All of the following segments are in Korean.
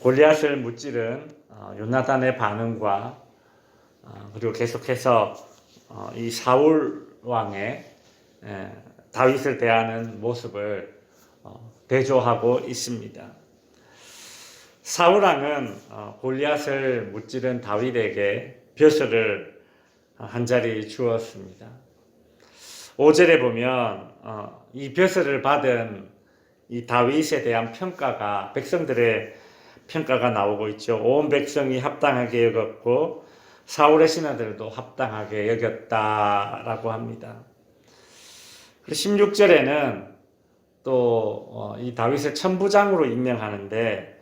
골리앗을 무찌른 요나단의 반응과 그리고 계속해서 이 사울 왕의 다윗을 대하는 모습을 대조하고 있습니다. 사울 왕은 골리앗을 무찌른 다윗에게 벼슬을 한 자리 주었습니다. 5절에 보면 이 벼슬을 받은 이 다윗에 대한 평가가, 백성들의 평가가 나오고 있죠. 온 백성이 합당하게 여겼고 사울의 신하들도 합당하게 여겼다라고 합니다. 16절에는 또 이 다윗을 천부장으로 임명하는데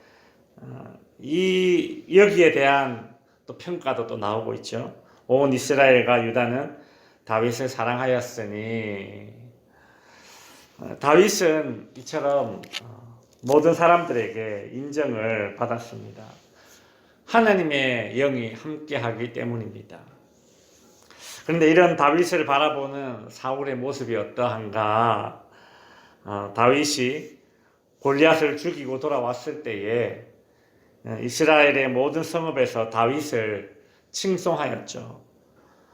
여기에 대한 또 평가도 또 나오고 있죠. 온 이스라엘과 유다는 다윗을 사랑하였으니, 다윗은 이처럼 모든 사람들에게 인정을 받았습니다. 하나님의 영이 함께하기 때문입니다. 그런데 이런 다윗을 바라보는 사울의 모습이 어떠한가? 다윗이 골리앗을 죽이고 돌아왔을 때에 이스라엘의 모든 성읍에서 다윗을 칭송하였죠.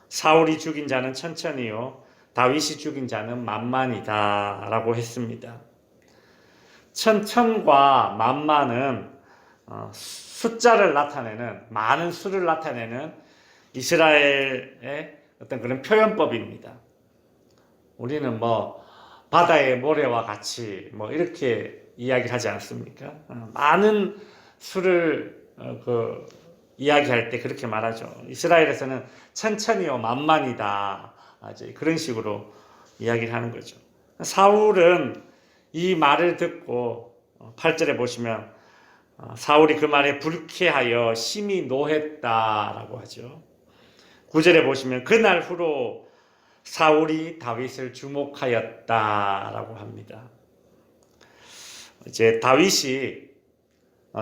사울이 죽인 자는 천천히요, 다윗이 죽인 자는 만만이다 라고 했습니다. 천천과 만만은 숫자를 나타내는, 많은 수를 나타내는 이스라엘의 어떤 그런 표현법입니다. 우리는 바다의 모래와 같이 이렇게 이야기를 하지 않습니까? 많은 수를 이야기할 때 그렇게 말하죠. 이스라엘에서는 천천히요 만만이다, 그런 식으로 이야기를 하는 거죠. 사울은 이 말을 듣고 8절에 보시면 사울이 그 말에 불쾌하여 심히 노했다라고 하죠. 9절에 보시면 그날 후로 사울이 다윗을 주목하였다라고 합니다. 이제 다윗이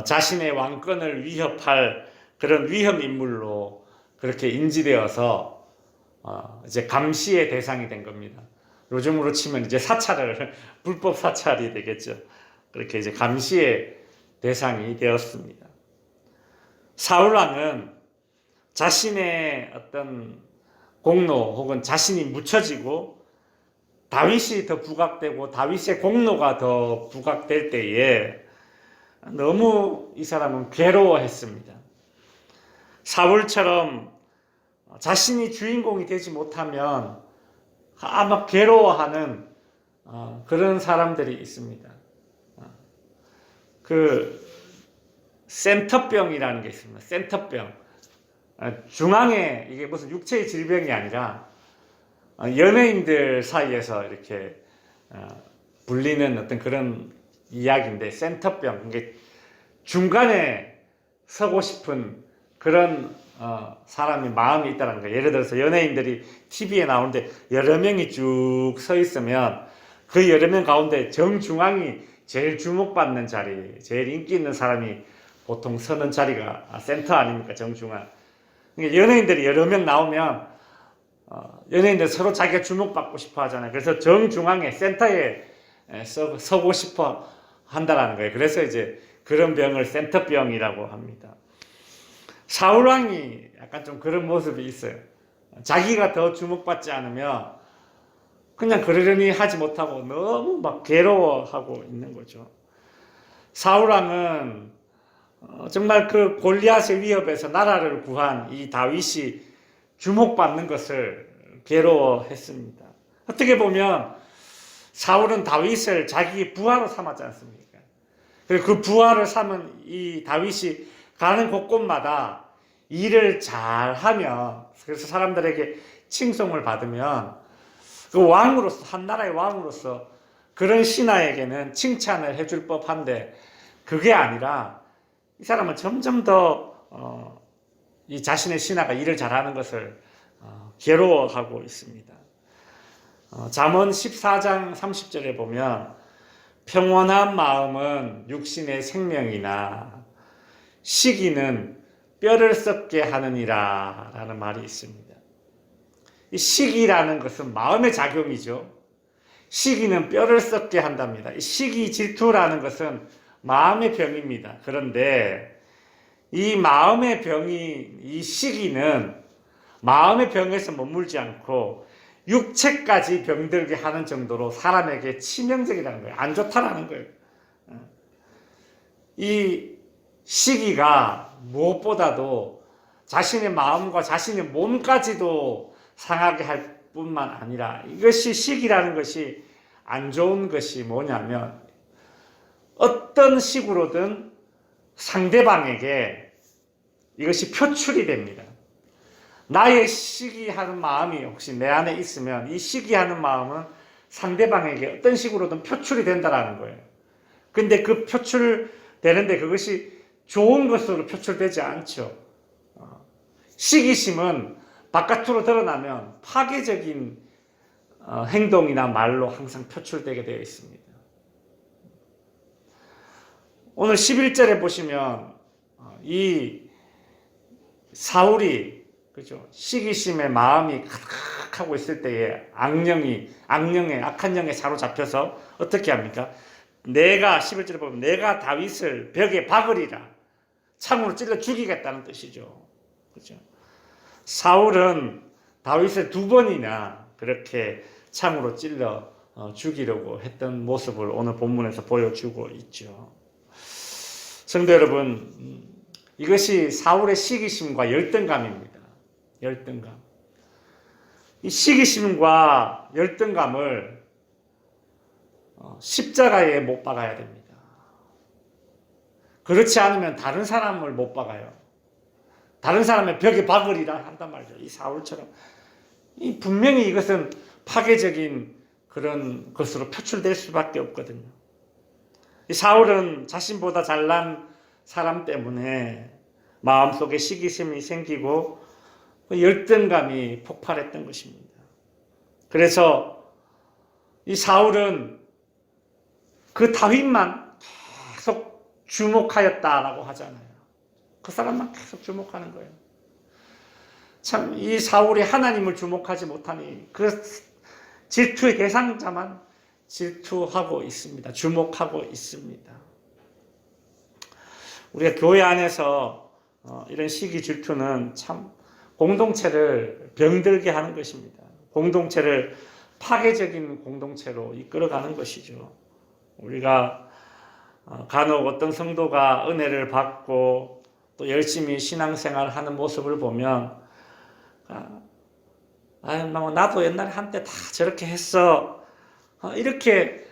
자신의 왕권을 위협할 그런 위험 인물로 그렇게 인지되어서 이제 감시의 대상이 된 겁니다. 요즘으로 치면 이제 불법 사찰이 되겠죠. 그렇게 이제 감시의 대상이 되었습니다. 사울 왕은 자신의 어떤 공로 혹은 자신이 묻혀지고 다윗이 더 부각되고 다윗의 공로가 더 부각될 때에 너무 이 사람은 괴로워했습니다. 사울처럼 자신이 주인공이 되지 못하면 아마 괴로워하는 그런 사람들이 있습니다. 센터병이라는 게 있습니다. 센터병. 중앙에 이게 무슨 육체의 질병이 아니라 연예인들 사이에서 이렇게 불리는 어떤 그런 이야기인데, 센터병. 이게 중간에 서고 싶은 그런 사람이 마음이 있다는 거예요. 예를 들어서 연예인들이 TV에 나오는데 여러 명이 쭉 서 있으면 그 여러 명 가운데 정중앙이 제일 주목받는 자리, 제일 인기 있는 사람이 보통 서는 자리가 센터 아닙니까? 정중앙. 그러니까 연예인들이 여러 명 나오면 연예인들 서로 자기가 주목받고 싶어 하잖아요. 그래서 정중앙에 센터에 서고 싶어 한다라는 거예요. 그래서 이제 그런 병을 센터병이라고 합니다. 사울왕이 약간 좀 그런 모습이 있어요. 자기가 더 주목받지 않으면 그냥 그러려니 하지 못하고 너무 괴로워하고 있는 거죠. 사울왕은 정말 그 골리앗의 위협에서 나라를 구한 이 다윗이 주목받는 것을 괴로워했습니다. 어떻게 보면 사울은 다윗을 자기 부하로 삼았지 않습니까? 그리고 그 부하를 삼은 이 다윗이 가는 곳곳마다 일을 잘하면, 그래서 사람들에게 칭송을 받으면 그 왕으로서, 한 나라의 왕으로서 그런 신하에게는 칭찬을 해줄 법한데, 그게 아니라 이 사람은 점점 더 이 자신의 신하가 일을 잘하는 것을 괴로워하고 있습니다. 잠언 14장 30절에 보면 평온한 마음은 육신의 생명이나 시기는 뼈를 썩게 하느니라 라는 말이 있습니다. 이 시기라는 것은 마음의 작용이죠. 시기는 뼈를 썩게 한답니다. 이 시기 질투라는 것은 마음의 병입니다. 그런데 이 마음의 병이, 이 시기는 마음의 병에서 머물지 않고 육체까지 병들게 하는 정도로 사람에게 치명적이라는 거예요. 안 좋다라는 거예요. 이 시기가 무엇보다도 자신의 마음과 자신의 몸까지도 상하게 할 뿐만 아니라, 이것이 시기라는 것이 안 좋은 것이 뭐냐면 어떤 식으로든 상대방에게 이것이 표출이 됩니다. 나의 시기하는 마음이 혹시 내 안에 있으면 이 시기하는 마음은 상대방에게 어떤 식으로든 표출이 된다라는 거예요. 근데 그 표출되는데 그것이 좋은 것으로 표출되지 않죠. 시기심은 바깥으로 드러나면 파괴적인 행동이나 말로 항상 표출되게 되어 있습니다. 오늘 11절에 보시면 이 사울이, 그죠, 시기심의 마음이 가득하고 있을 때에 악한 영에 사로잡혀서 어떻게 합니까? 11절에 보면 내가 다윗을 벽에 박으리라, 창으로 찔러 죽이겠다는 뜻이죠. 그죠? 사울은 다윗을 2번이나 그렇게 창으로 찔러 죽이려고 했던 모습을 오늘 본문에서 보여주고 있죠. 성도 여러분, 이것이 사울의 시기심과 열등감입니다. 열등감. 이 시기심과 열등감을 십자가에 못 박아야 됩니다. 그렇지 않으면 다른 사람을 못 박아요. 다른 사람의 벽에 박으리라 한단 말이죠. 이 사울처럼. 분명히 이것은 파괴적인 그런 것으로 표출될 수밖에 없거든요. 이 사울은 자신보다 잘난 사람 때문에 마음속에 시기심이 생기고 열등감이 폭발했던 것입니다. 그래서 이 사울은 그 다윗만 계속 주목하였다라고 하잖아요. 그 사람만 계속 주목하는 거예요. 참, 이 사울이 하나님을 주목하지 못하니 그 질투의 대상자만 질투하고 있습니다. 주목하고 있습니다. 우리가 교회 안에서 이런 시기 질투는 참 공동체를 병들게 하는 것입니다. 공동체를 파괴적인 공동체로 이끌어가는 것이죠. 우리가 간혹 어떤 성도가 은혜를 받고 또 열심히 신앙생활을 하는 모습을 보면 나도 옛날에 한때 다 저렇게 했어, 이렇게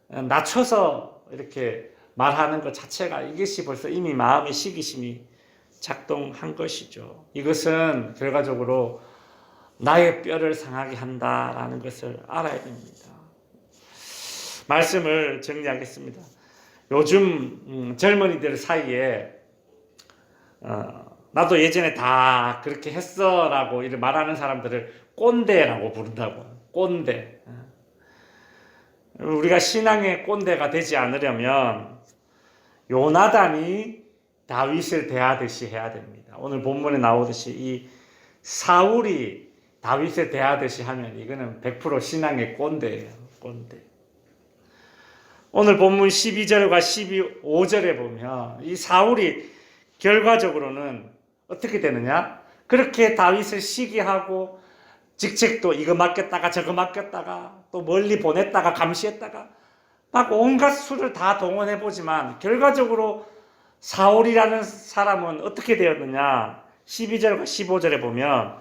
낮춰서 이렇게 말하는 것 자체가, 이것이 벌써 이미 마음의 시기심이 작동한 것이죠. 이것은 결과적으로 나의 뼈를 상하게 한다라는 것을 알아야 됩니다. 말씀을 정리하겠습니다. 요즘 젊은이들 사이에 나도 예전에 다 그렇게 했어 라고 말하는 사람들을 꼰대라고 부른다고. 꼰대. 우리가 신앙의 꼰대가 되지 않으려면 요나단이 다윗을 대하듯이 해야 됩니다. 오늘 본문에 나오듯이 이 사울이 다윗을 대하듯이 하면 이거는 100% 신앙의 꼰대예요. 꼰대. 오늘 본문 12절과 15절에 보면 이 사울이 결과적으로는 어떻게 되느냐? 그렇게 다윗을 시기하고 직책도 이거 맡겼다가 저거 맡겼다가 또 멀리 보냈다가 감시했다가 막 온갖 수를 다 동원해보지만 결과적으로 사울이라는 사람은 어떻게 되었느냐? 12절과 15절에 보면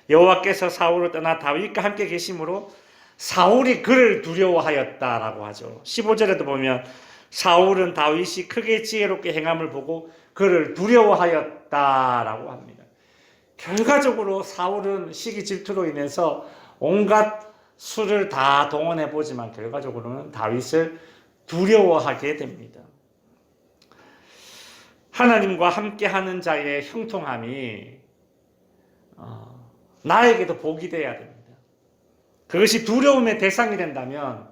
여호와께서 사울을 떠나 다윗과 함께 계심으로 사울이 그를 두려워하였다라고 하죠. 15절에도 보면 사울은 다윗이 크게 지혜롭게 행함을 보고 그를 두려워하였다라고 합니다. 결과적으로 사울은 시기 질투로 인해서 온갖 수를 다 동원해보지만 결과적으로는 다윗을 두려워하게 됩니다. 하나님과 함께하는 자의 형통함이 나에게도 복이 되어야 됩니다. 그것이 두려움의 대상이 된다면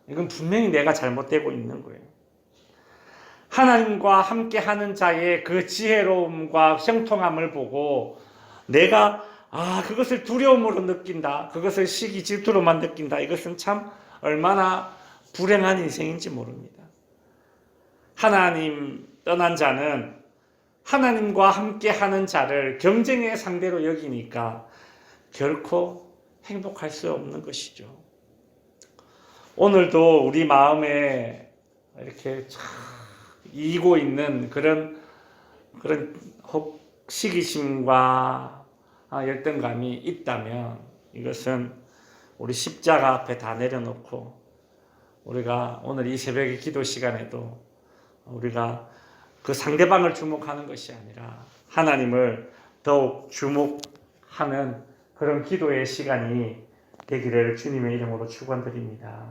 이건 분명히 내가 잘못되고 있는 거예요. 하나님과 함께하는 자의 그 지혜로움과 형통함을 보고 내가 그것을 두려움으로 느낀다, 그것을 시기 질투로만 느낀다, 이것은 참 얼마나 불행한 인생인지 모릅니다. 하나님 떠난 자는 하나님과 함께 하는 자를 경쟁의 상대로 여기니까 결코 행복할 수 없는 것이죠. 오늘도 우리 마음에 이렇게 이고 있는 그런 시기심과 열등감이 있다면 이것은 우리 십자가 앞에 다 내려놓고 우리가 오늘 이 새벽의 기도 시간에도 우리가 그 상대방을 주목하는 것이 아니라 하나님을 더욱 주목하는 그런 기도의 시간이 되기를 주님의 이름으로 축원드립니다.